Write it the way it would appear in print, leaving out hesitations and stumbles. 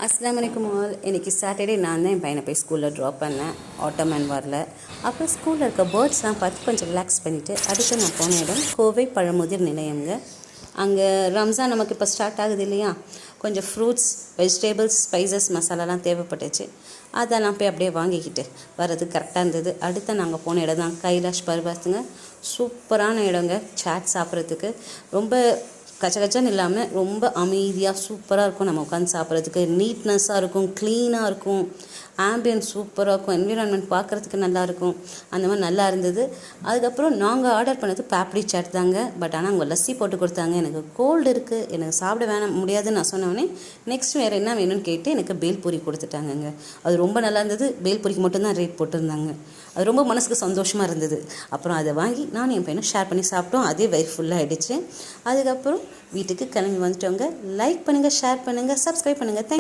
அஸ்ஸலாமு அலைக்கும் ஆல். இன்றைக்கி சாட்டர்டே நான் தான் என் பையனை போய் ஸ்கூலில் ட்ராப் பண்ணேன். ஆட்டோமேன் வரல. அப்புறம் ஸ்கூலில் இருக்க பேர்ட்ஸ்லாம் பார்த்து கொஞ்சம் ரிலாக்ஸ் பண்ணிவிட்டு அடுத்து நான் போன இடம் கோவை பழமுதிர் நிலையங்க. அங்கே ரம்ஜான் நமக்கு இப்போ ஸ்டார்ட் ஆகுது இல்லையா, கொஞ்சம் ஃப்ரூட்ஸ், வெஜிடபிள்ஸ், ஸ்பைசஸ், மசாலாலாம் தேவைப்பட்டுச்சு. அதெல்லாம் போய் அப்படியே வாங்கிக்கிட்டு வர்றது கரெக்டாக இருந்தது. அடுத்து நாங்கள் போன இடம் தான் கைலாஷ் பர்வத்துங்க. சூப்பரான இடங்க. சாட் சாப்பிட்றதுக்கு ரொம்ப கச்சகச்சன்னு இல்லாமல் ரொம்ப அமைதியாக சூப்பராக இருக்கும். நம்ம உட்காந்து சாப்பிட்றதுக்கு நீட்னஸாக இருக்கும், க்ளீனாக இருக்கும், ஆம்பியன்ஸ் சூப்பராக இருக்கும், என்விரான்மெண்ட் பார்க்குறதுக்கு நல்லாயிருக்கும். அந்த மாதிரி நல்லா இருந்தது. அதுக்கப்புறம் நாங்கள் ஆர்டர் பண்ணது பாப்டி சாட் தாங்க. பட் ஆனால் அவங்க லஸ்ஸி போட்டு கொடுத்தாங்க. எனக்கு கோல்டு இருக்குது, எனக்கு சாப்பிட வேணாம் முடியாதுன்னு நான் சொன்னோடனே நெக்ஸ்ட் வேறு என்ன வேணும்னு கேட்டு எனக்கு பேல்பூரி கொடுத்துட்டாங்கங்க. அது ரொம்ப நல்லா இருந்தது. பேல்பூரிக்கு மட்டும்தான் ரேட் போட்டிருந்தாங்க. அது ரொம்ப மனசுக்கு சந்தோஷமாக இருந்தது. அப்புறம் அதை வாங்கி நானும் என் பையனும் ஷேர் பண்ணி சாப்பிட்டோம். அதே வயிறு ஃபுல்லாக ஆகிடுச்சு. அதுக்கப்புறம் வீட்டுக்கு கிளம்பி வந்துட்டோங்க. லைக் பண்ணுங்கள், ஷேர் பண்ணுங்கள், சப்ஸ்கிரைப் பண்ணுங்கள். தேங்க்